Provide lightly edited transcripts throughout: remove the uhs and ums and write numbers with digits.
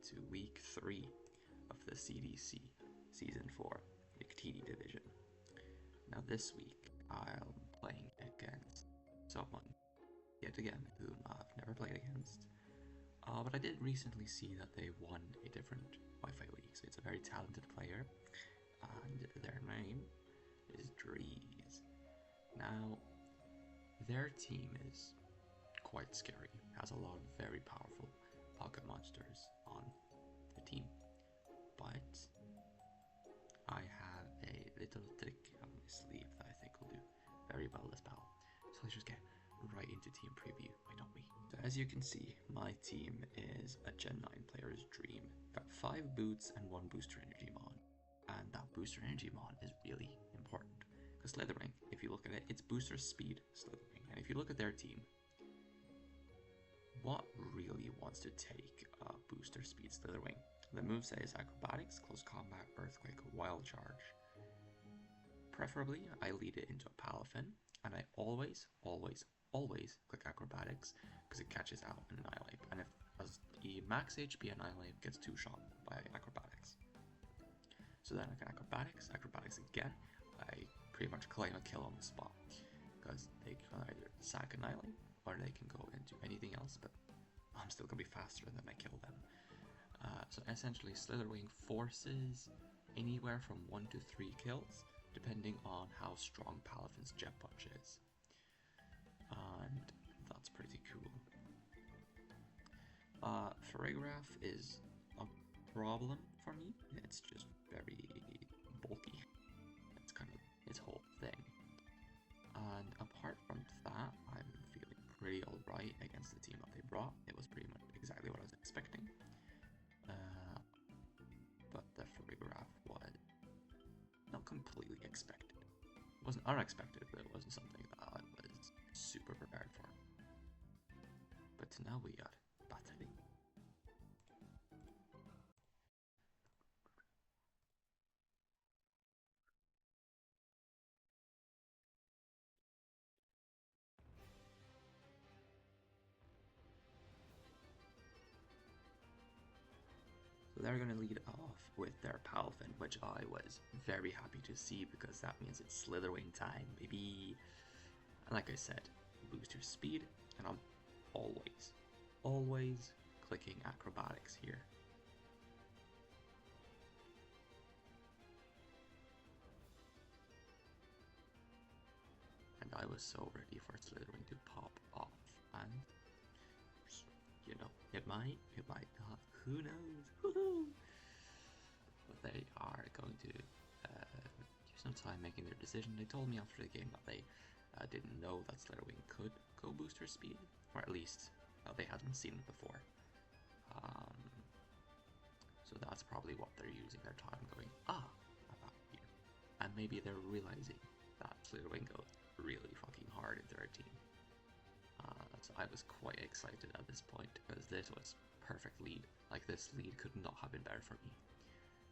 to week 3 of the CDC Season 4 Victini division. Now this week I'm playing against someone, yet again, whom I've never played against. But I did recently see that they won a different Wi-Fi league, so it's a very talented player, and their name is Dries. Now, their team is quite scary, has a lot of very powerful pocket monsters on the team, but I have a little trick up my sleeve that I think will do very well this battle. So let's just get right into team preview, why don't we? So as you can see, my team is a Gen 9 player's dream. Got 5 boots and 1 booster energy mon. And that booster energy mon is really important. Because Slitherwing, if you look at it, it's booster speed Slitherwing. And if you look at their team, what really wants to take booster speed Slitherwing? The moveset is Acrobatics, Close Combat, Earthquake, Wild Charge. Preferably, I lead it into a Palafin, and I always click Acrobatics because it catches out and Annihilate. And if the max HP Annihilate gets 2-shot by Acrobatics. So then I can Acrobatics again. I pretty much claim a kill on the spot because they can either sack Annihilate or they can go into anything else, but I'm still going to be faster than I kill them. So essentially Slitherwing forces anywhere from 1 to 3 kills depending on how strong Palafin's Jet Punch is. And that's pretty cool. Ferrigraph is a problem for me. It's just very bulky. That's kind of its whole thing. And apart from that, I'm feeling pretty alright against the team that they brought. It was pretty much exactly what I was expecting. But the Ferrigraph was not completely expected. It wasn't unexpected, but it wasn't something that I was super prepared for. But now we are battling. So they're going to lead off with their Palafin, which I was very happy to see because that means it's Slitherwing time, baby. And like I said, booster speed, and I'm always clicking Acrobatics here. And I was so ready for Slitherwing to pop off, and you know, it might not, who knows, woohoo! But they are going to use some time making their decision. They told me after the game that they didn't know that Slitherwing could go booster speed, or at least they hadn't seen it before. So that's probably what they're using their time going, about here. And maybe they're realizing that Slitherwing goes really fucking hard into their team. So I was quite excited at this point because this was perfect lead. Like, this lead could not have been better for me.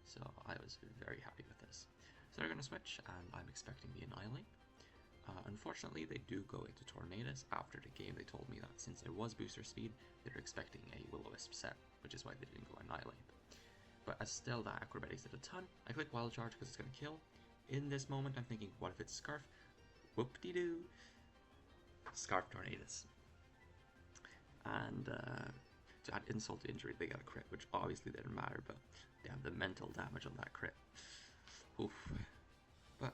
So I was very happy with this. So they're going to switch, and I'm expecting the Annihilate. Unfortunately, they do go into Tornadus. After the game, they told me that since it was booster speed, they're expecting a Will-O-Wisp set, which is why they didn't go Annihilate. But as still, that Acrobatics did a ton. I click Wild Charge because it's going to kill. In this moment, I'm thinking, what if it's Scarf? Whoop-de-doo! Scarf Tornadus. And to add insult to injury, they got a crit, which obviously didn't matter, but damn, the mental damage on that crit. Oof. But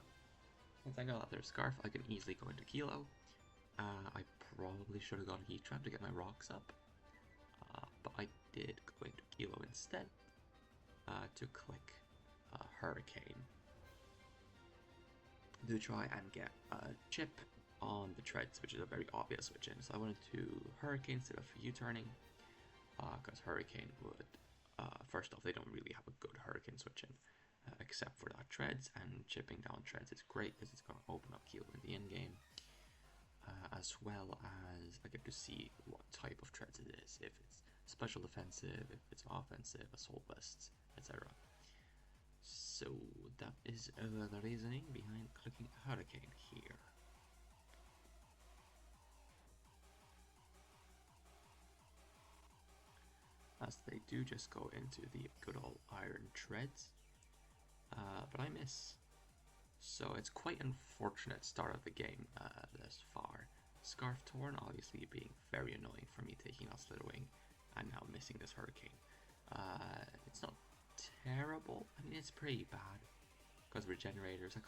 once I got their Scarf, I can easily go into Kilo. I probably should have gone Heat Trap to get my rocks up, but I did go into Kilo instead to click Hurricane to try and get a chip on the treads, which is a very obvious switch in. So I wanted to Hurricane instead of U-turning, because Hurricane would, first off, they don't really have a good Hurricane switch in, except for that treads, and chipping down treads is great because it's going to open up Kilo in the end game, as well as I get to see what type of treads it is, if it's special defensive, if it's offensive, assault vests, etc. So that is the reasoning behind clicking Hurricane here. as they do just go into the good old iron treads. But I miss. So it's quite unfortunate start of the game thus far. Scarf Torn obviously being very annoying for me taking out Slitherwing and now missing this Hurricane. It's not terrible. I mean, it's pretty bad because Regenerators are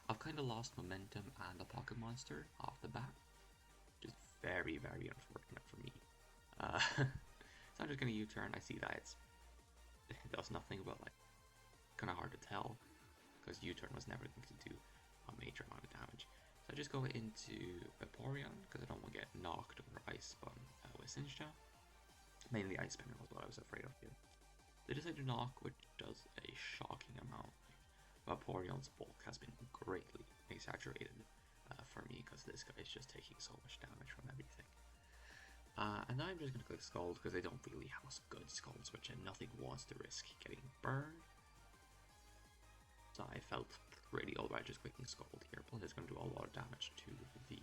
I've kind of lost momentum and a Pocket Monster off the bat, which is very, very unfortunate for me. So I'm just gonna U-turn. I see that it does nothing, but like kind of hard to tell because U-turn was never going to do a major amount of damage. So I just go into Vaporeon because I don't want to get knocked or Ice Spun with Sinja. Mainly Ice Spinner was what I was afraid of here. They decide to knock, which does a shocking amount. Vaporeon's bulk has been greatly exaggerated for me because this guy is just taking so much damage from everything. And now I'm just going to click Scald because they don't really have a good Scald switch and nothing wants to risk getting burned. So I felt pretty alright just clicking Scald here, plus it's going to do a lot of damage to the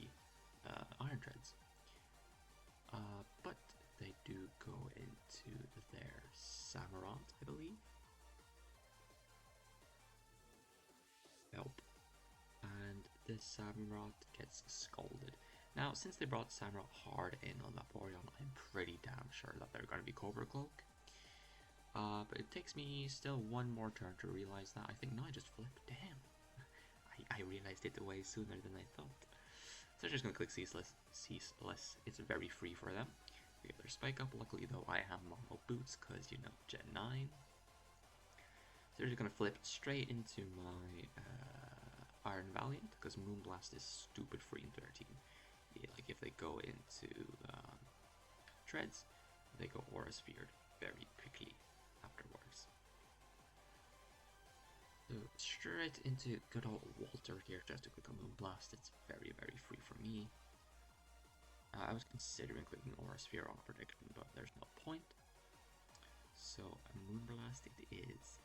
Iron Treads. But they do go into their Samurott, I believe. Nope. And this Samurott gets Scalded. Now, since they brought Samurott hard in on Vaporeon, I'm pretty damn sure that they're going to be Cobra Cloak. But it takes me still one more turn to realize that. I think, no, I just flipped. Damn. I realized it way sooner than I thought. So I'm just going to click Ceaseless. It's very free for them. We get their Spike up. Luckily, though, I have Mono Boots because, you know, Gen 9. So they're just going to flip straight into my Iron Valiant because Moonblast is stupid free into their team. Yeah, like if they go into Treads, they go Aura Sphere very quickly afterwards. So straight into good old Walter here just to click on Moonblast. It's very, very free for me. I was considering clicking Aura Sphere on prediction, but there's no point. So a Moonblast it is.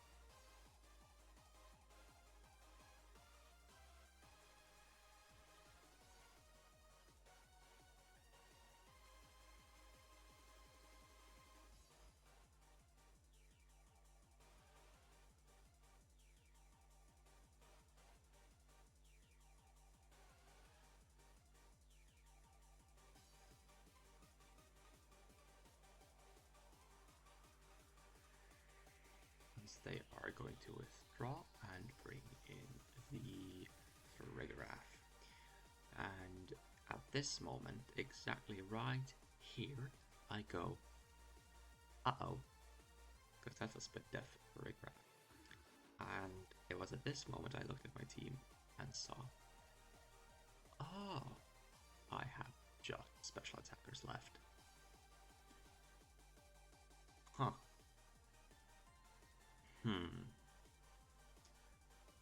They are going to withdraw and bring in the Farigiraf. And at this moment, exactly right here, I go, uh-oh, because that's a split death Farigiraf. And it was at this moment I looked at my team and saw, oh, I have just special attackers left. Huh.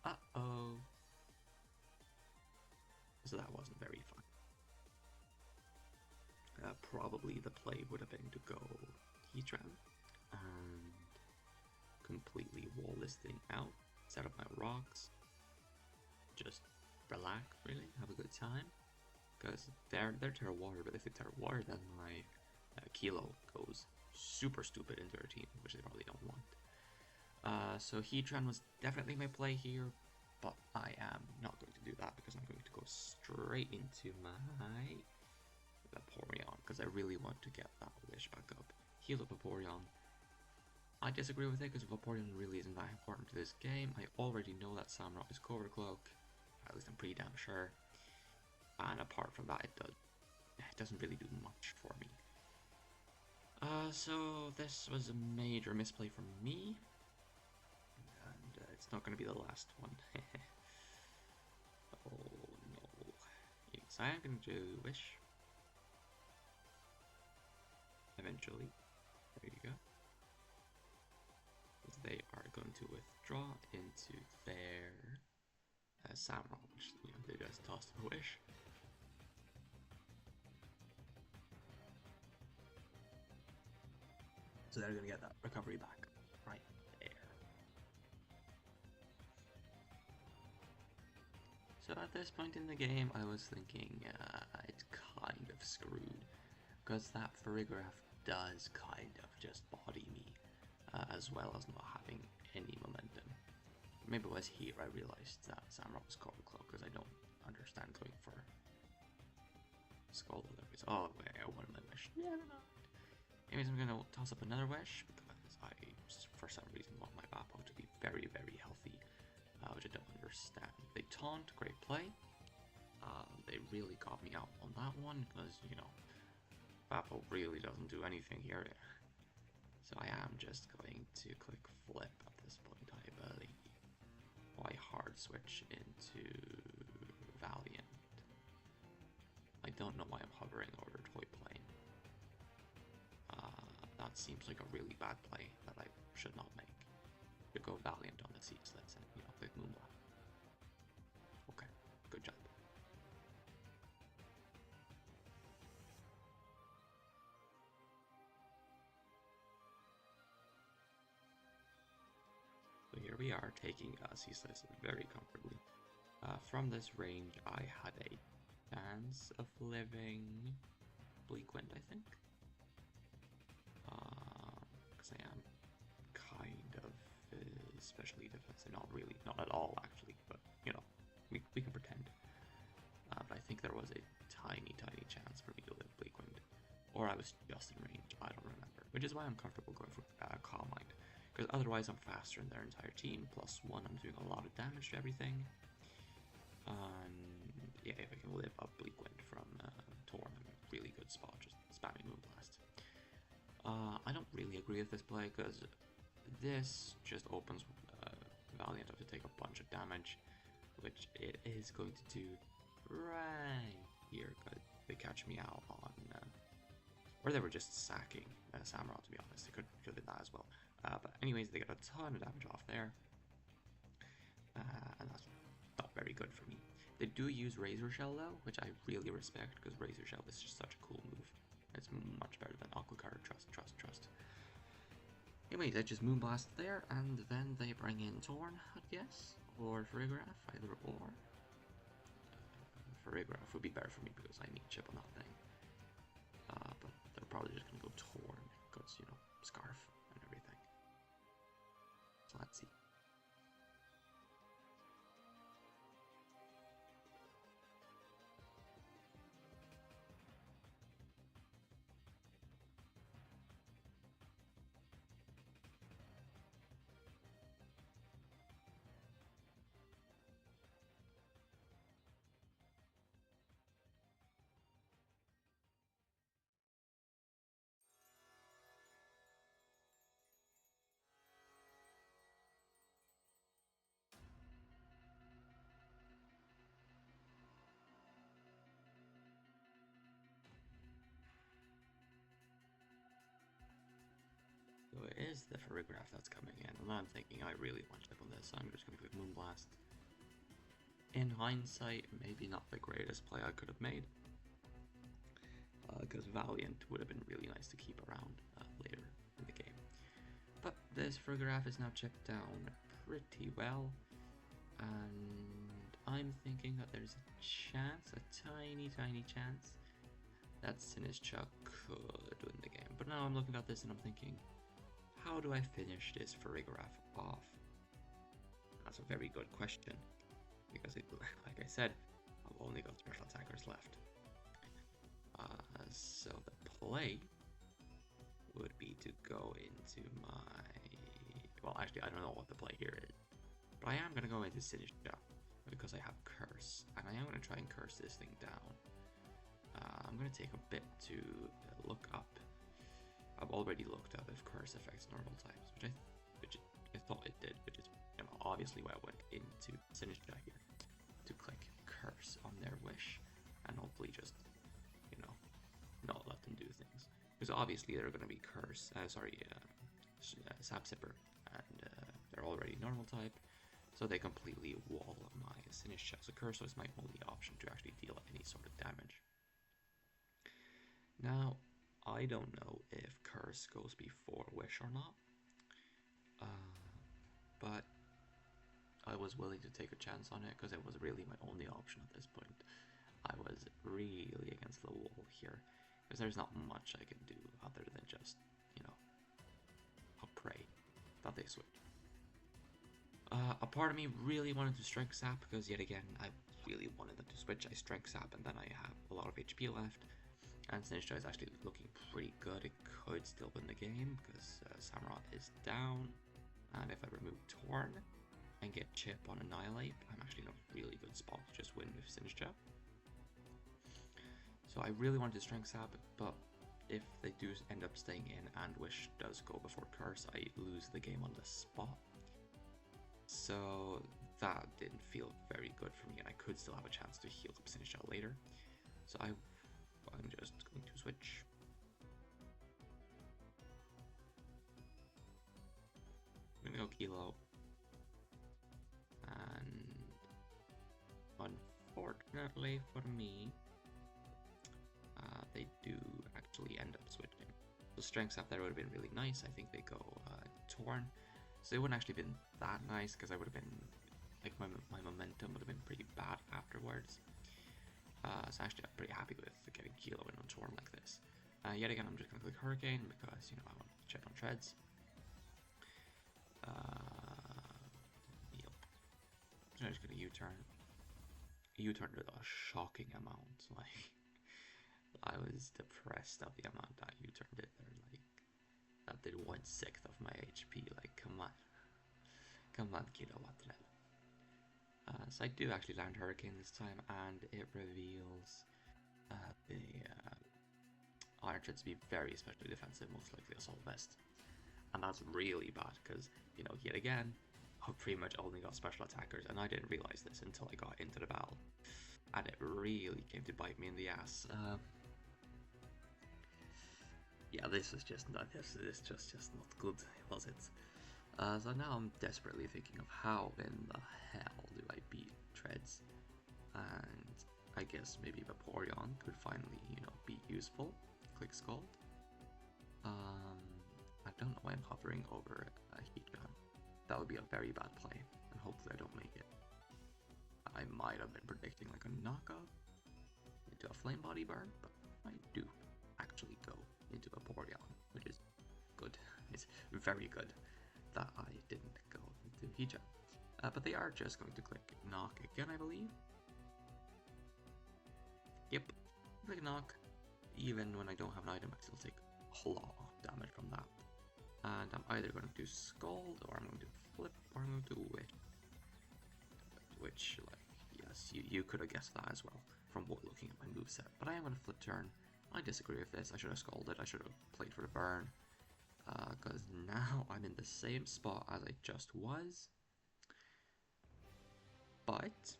Uh-oh. So that wasn't very fun. Probably the play would have been to go Heatran and completely wall this thing out, set up my rocks, just relax, really, have a good time. Because they're Terra Water, but if they Terra Water, then my Kilo goes super stupid into their team, which they probably don't want. So Heatran was definitely my play here, but I am not going to do that because I'm going to go straight into my Vaporeon because I really want to get that Wish back up. Heal up Vaporeon. I disagree with it because Vaporeon really isn't that important to this game. I already know that Samurott is Cobra Cloak, at least I'm pretty damn sure. And apart from that, it doesn't really do much for me. So this was a major misplay from me. It's not going to be the last one. Oh no. Yes, I am going to do Wish. Eventually. There you go. They are going to withdraw into their Samurott, which they just tossed a Wish. So they're going to get that recovery back right there. So at this point in the game, I was thinking it's kind of screwed because that Farigiraf does kind of just body me, as well as not having any momentum. Maybe it was here I realized that Samra was called Cloak, because I don't understand going for Skull otherwise. Oh, wait, I wanted my wish. Never mind. Anyways, I'm gonna toss up another wish, because I, for some reason, want my Vapo to be very, very healthy, which I don't understand. They taunt, great play. They really got me out on that one, because, you know, Vapo really doesn't do anything here. So I am just going to click flip at this point, I believe. Why hard switch into Valiant? I don't know why I'm hovering over Toy Plane. That seems like a really bad play that I should not make. To go Valiant on the seats, let's say, you know, click Moonblast. Okay, good job. So here we are, taking Ceaseless very comfortably. From this range, I had a chance of living Bleakwind, I think. Because I am kind of especially defensive, not really, not at all actually, but you know, we can pretend. But I think there was a tiny chance for me to live Bleakwind, or I was just in range, I don't remember, which is why I'm comfortable going for Calm Mind, because otherwise I'm faster than their entire team, plus one, I'm doing a lot of damage to everything. Yeah, if I can live up Bleakwind from Torn, I'm in a really good spot, just spamming Moonblast. I don't really agree with this play, because this just opens Valiant up to take a bunch of damage, which it is going to do right here, because they catch me out on... or they were just sacking Samurott, to be honest. They could have did that as well. But anyways, they got a ton of damage off there. And that's not very good for me. They do use Razor Shell though, which I really respect, because Razor Shell is just such a cool move. It's much better than Aqua Card. Trust. Anyways, I just Moonblast there, and then they bring in Torn, I guess, or Farigiraf, either or. Farigiraf would be better for me because I need chip on that thing. But they're probably just gonna go Torn, because, you know, Scarf and everything. So let's see. So it is the Farigiraf that's coming in, and I'm thinking I really want chip on this, so I'm just going to click Moonblast. In hindsight, maybe not the greatest play I could have made, because Valiant would have been really nice to keep around later in the game. But this Farigiraf is now chipped down pretty well, and I'm thinking that there's a chance, a tiny chance, that Sinistcha could win the game. But now I'm looking at this and I'm thinking, how do I finish this Farigiraf off? That's a very good question, because like I said, I've only got special attackers left. So the play would be to go into my... Well, actually, I don't know what the play here is, but I am going to go into Sinistcha, because I have Curse, and I am going to try and curse this thing down. I'm going to take a bit to look up. I've already looked up if Curse affects normal types, which I thought it did, which is, you know, obviously why I went into Sinistcha here, to click Curse on their wish, and hopefully just, you know, not let them do things. Because obviously they're going to be Curse, Sap Sipper, and they're already normal type, so they completely wall my Sinistcha. So Curse was my only option to actually deal any sort of damage. Now, I don't know if Curse goes before Wish or not, but I was willing to take a chance on it because it was really my only option at this point. I was really against the wall here, Because there's not much I can do other than just, you know, pray that they switch. A part of me really wanted to Strength Sap because, yet again, I really wanted them to switch. I Strength Sap and then I have a lot of HP left. And Sinistcha is actually looking pretty good. It could still win the game because Samurott is down. And if I remove Torn and get Chip on Annihilate, I'm actually in a really good spot to just win with Sinistcha. So I really wanted to Strength Sap, but if they do end up staying in and Wish does go before Curse, I lose the game on the spot. So that didn't feel very good for me, and I could still have a chance to heal up Sinistcha later. So I'm just going to switch. I'm gonna go Kilo. And unfortunately for me, they do actually end up switching. The Strength Sap there would have been really nice. I think they go Torn. So it wouldn't actually been that nice because I would have been, like, my momentum would have been pretty bad afterwards. So actually I'm pretty happy with getting Kilo in on Torn like this. Yet again, I'm just going to click Hurricane because, you know, I want to check on treads. Yep. So I'm just going to U-turn. U-turn to a shocking amount. Like, I was depressed at the amount that U-turned it there. Like, that did 1/6 of my HP. Like, come on. Come on, kiddo, what the hell? So I do actually land Hurricane this time, and it reveals the Iron Tread to be very especially defensive, most likely Assault Vest. And that's really bad, because, you know, yet again, I've pretty much only got special attackers, and I didn't realize this until I got into the battle. And it really came to bite me in the ass. Yeah, this is just not good, was it? So now I'm desperately thinking of how in the hell do I beat Treads, and I guess maybe Vaporeon could finally, you know, be useful. Click Scald. I don't know why I'm hovering over a Heat Gun. That would be a very bad play, and hopefully I don't make it. I might have been predicting like a knockoff into a Flame Body Burn, but I do actually go into Vaporeon, which is good. It's very good that I didn't go into Hijab. But they are just going to click Knock again, I believe. Yep, click Knock. Even when I don't have an item, I still take a lot of damage from that. And I'm either going to Scald, or I'm going to Flip, or I'm going to Witch. Which, like, yes, you could have guessed that as well from looking at my moveset. But I am going to Flip Turn. I disagree with this. I should have Scalded. I should have played for the burn. Because now I'm in the same spot as I just was. But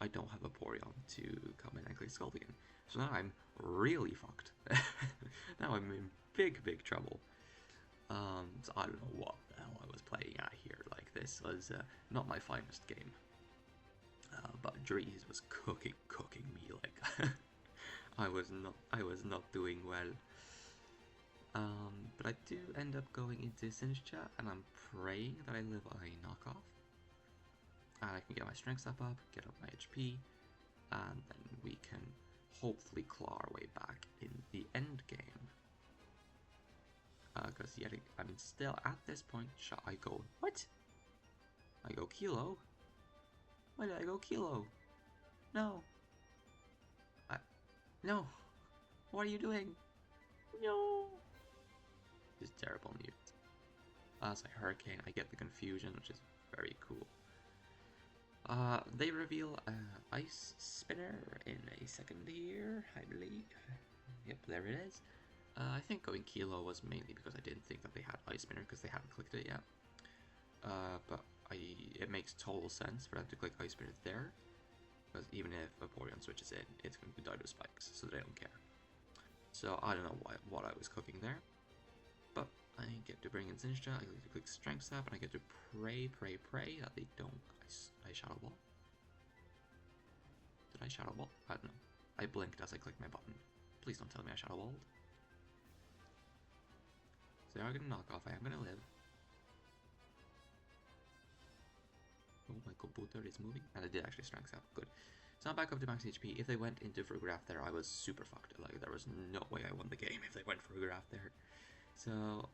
I don't have a Vaporeon to come in and click Scald again. So now I'm really fucked. Now I'm in big trouble. So I don't know what the hell I was playing at here. Like, this was not my finest game. But Dries was cooking me. Like, I was not doing well. But I do end up going into Sinistcha, and I'm praying that I live a knockoff. And I can get my Strength Sap up, get up my HP, and then we can hopefully claw our way back in the end game. Because I mean, still at this point, shall I go, what? I go Kilo? Why did I go Kilo? No. No. What are you doing? No. This is terrible news. As I Hurricane, I get the confusion, which is very cool. They reveal Ice Spinner in a second here, I believe. Yep, there it is. I think going Kilo was mainly because I didn't think that they had Ice Spinner because they hadn't clicked it yet. But it makes total sense for them to click Ice Spinner there, because even if Vaporeon switches in, it's going to die to Spikes, so they don't care. So I don't know what I was cooking there, but I get to bring in Sinistcha, I get to click Strength Sap, and I get to pray that they don't. I Shadow Ball. Did I Shadow Ball? I don't know. I blinked as I clicked my button. Please don't tell me I Shadow Balled. So they are gonna knock off. I am gonna live. Oh, my computer is moving, and I did actually Strength Sap. Good. So I'm back up to max HP. If they went into Frugraph there, I was super fucked. Like, there was no way I won the game if they went Frugraph there. So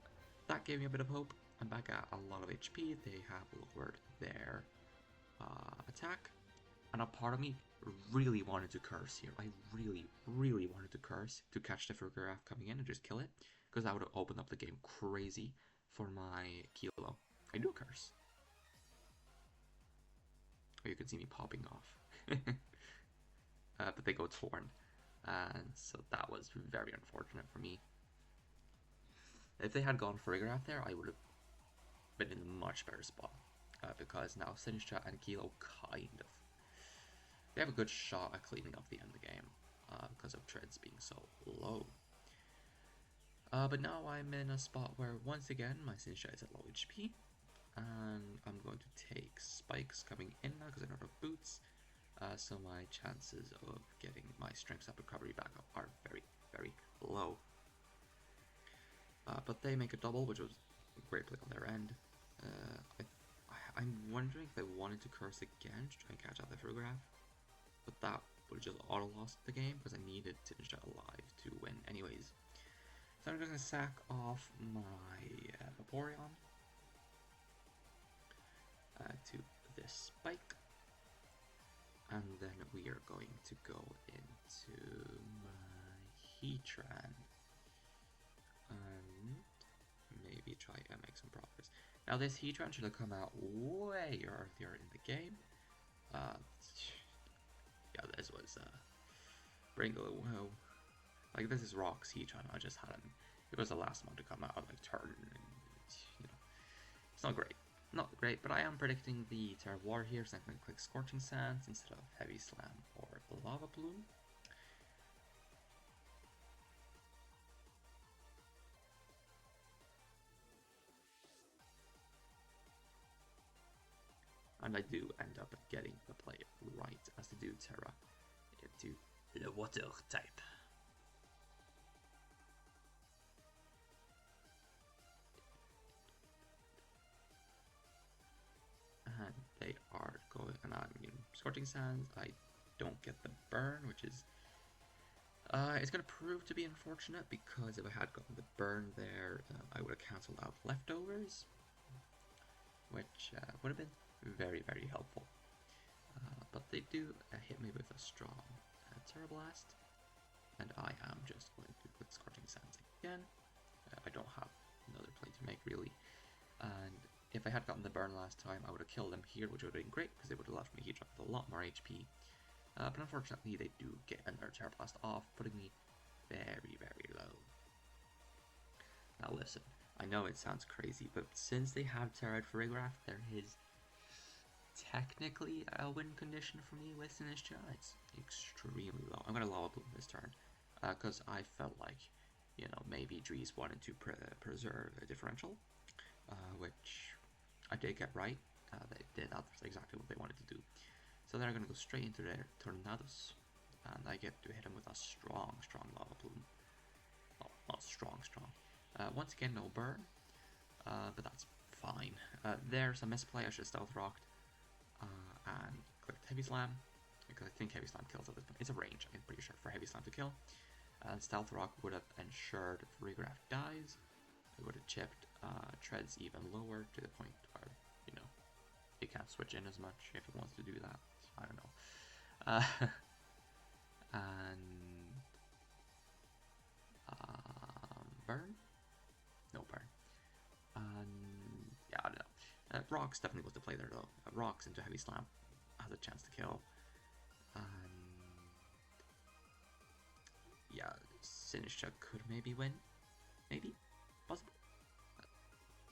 that gave me a bit of hope. I'm back at a lot of HP. They have lowered their attack. And a part of me really wanted to curse here. I really, really wanted to curse to catch the Frugraph coming in and just kill it. Because that would have opened up the game crazy for my Kilo. I do curse. Oh, you can see me popping off. But they go torn. And so that was very unfortunate for me. If they had gone Frugraph there, I would have been in a much better spot. Because now Sinistcha and Kilo kind of... They have a good shot at cleaning up the end of the game. Because of treads being so low. But now I'm in a spot where, once again, my Sinistcha is at low HP. And I'm going to take spikes coming in now because I don't have boots. So my chances of getting my strength up recovery back up are very, very low. But they make a double, which was a great play on their end. I'm wondering if they wanted to curse again to try and catch out the Frugraph. But that would have just auto-lost the game because I needed Sinistcha alive to win anyways. So I'm just going to sack off my Vaporeon to this spike. And then we are going to go into my Heatran. And maybe try and make some progress. Now this Heatran should have come out way earlier in the game. Yeah, this was Bringle. Wow. Like, this is Rock's Heatran. I just had him. It was the last one to come out, like, turn. And, you know, it's not great. Not great, but I am predicting the Terra War here, so I'm going to click Scorching Sands instead of Heavy Slam or Lava Plume. And I do end up getting the play right, as to do Terra into the Water type. And they are going, and I'm Scorching Sands. I don't get the burn, which is it's going to prove to be unfortunate, because if I had gotten the burn there, I would have cancelled out leftovers, which would have been very, very helpful. But they do hit me with a strong Terra Blast, and I am just going to put Scorching Sands again. I don't have another play to make, really. And if I had gotten the burn last time, I would have killed them here, which would have been great, because it would have left me Heatran with a lot more HP. But unfortunately, they do get another Terra Blast off, putting me very, very low. Now listen, I know it sounds crazy, but since they have Terra Frugraph, there is technically a win condition for me with Sinistcha. It's extremely low. I'm going to Lava Bloom this turn, because I felt like, you know, maybe Dries wanted to preserve a differential, which I did get right. They did. That's exactly what they wanted to do. So they're going to go straight into their Tornadus, and I get to hit him with a strong, strong Lava Plume. Oh, not strong, strong. Once again, no burn, but that's fine. There's a misplay. I should have Stealth Rocked and clicked Heavy Slam, because I think Heavy Slam kills at this point. It's a range, I'm pretty sure, for Heavy Slam to kill. And Stealth Rock would have ensured Frugraph dies. It would have chipped treads even lower, to the point where, you know, it can't switch in as much if it wants to do that. I don't know. And burn? No burn. And yeah, I don't know. Rocks definitely was the play there though. Rocks into Heavy Slam has a chance to kill. And yeah, Sinistcha could maybe win. Maybe? Possible?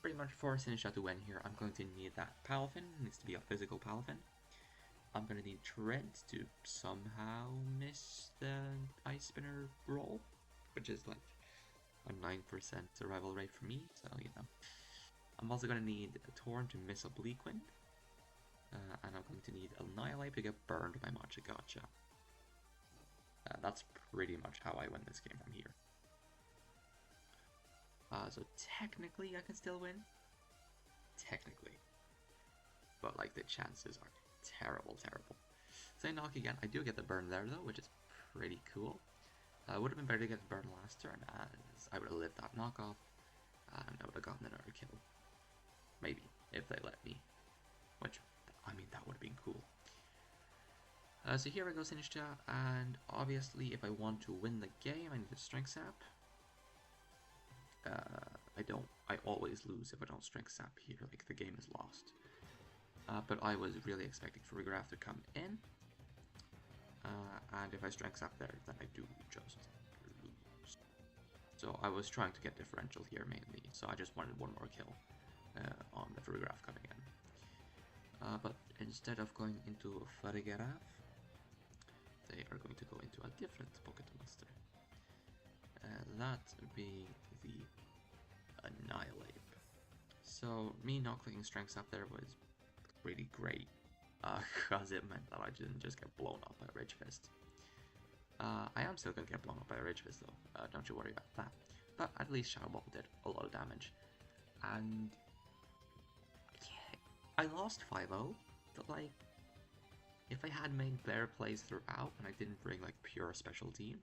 Pretty much for Sinistcha to win here, I'm going to need that Palafin. It needs to be a physical Palafin. I'm going to need Treads to somehow miss the Ice Spinner roll, which is like a 9% survival rate for me, so you know. I'm also going to need a Torn to miss Oblique Wind, and I'm going to need Annihilate to get burned by Machigacha. That's pretty much how I win this game from here. So technically I can still win. Technically. But like the chances are terrible, terrible. Say knock again. I do get the burn there though, which is pretty cool. Would have been better to get the burn last turn, as I would have lived that knockoff, and I would have gotten another kill. Maybe, if they let me. Which, I mean, that would have been cool. So here I go, Sinishta, and obviously if I want to win the game, I need a strength sap. I always lose if I don't strength sap here, like the game is lost. But I was really expecting for Regraph to come in. And if I strength sap there, then I do just lose. So I was trying to get differential here mainly, so I just wanted one more kill on the Regraph coming in. But instead of going into Farigarath, they are going to go into a different Pocket Monster. That being the Annihilate. So me not clicking strengths up there was pretty great, because it meant that I didn't just get blown up by a Rage Fist. I am still gonna get blown up by a Rage Fist though, don't you worry about that. But at least Shadow Ball did a lot of damage. And yeah, I lost 5-0, but like, if I had made better plays throughout and I didn't bring like pure special team,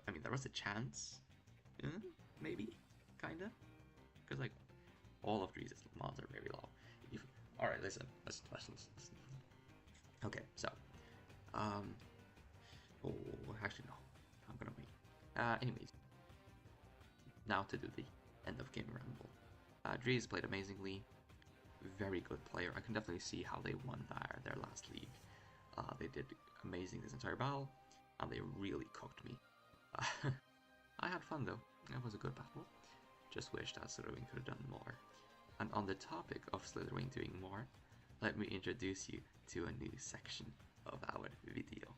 I mean, there was a chance, maybe, kinda, because like all of Dries' mods are very low. All right, listen. Okay, so, oh, actually no, I'm gonna wait. Anyways, now to do the end of game ramble. Dries played amazingly. Very good player. I can definitely see how they won their last league. They did amazing this entire battle, and they really cooked me. I had fun though. It was a good battle. Just wish that Slitherwing could have done more. And on the topic of Slitherwing doing more, let me introduce you to a new section of our video.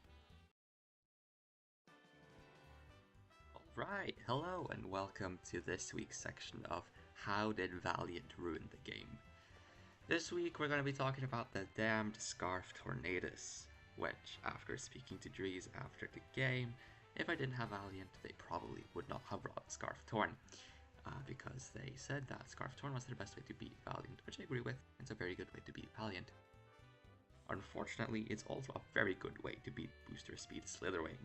Alright, hello and welcome to this week's section of How Did Valiant Ruin the Game? This week we're going to be talking about the damned Scarf Tornadus, which, after speaking to Dries after the game, if I didn't have Valiant, they probably would not have brought Scarf Torn, because they said that Scarf Torn was the best way to beat Valiant, which I agree with. It's a very good way to beat Valiant. Unfortunately, it's also a very good way to beat Booster Speed Slitherwing,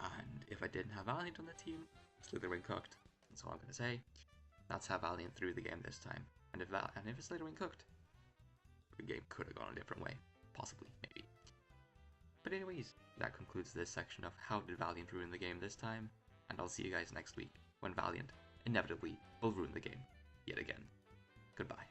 and if I didn't have Valiant on the team, Slitherwing cooked. That's all I'm going to say. That's how Valiant threw the game this time, and if Slitherwing cooked, the game could have gone a different way. Possibly, maybe. But anyways, that concludes this section of How Did Valiant Ruin the Game this time, and I'll see you guys next week, when Valiant, inevitably, will ruin the game, yet again. Goodbye.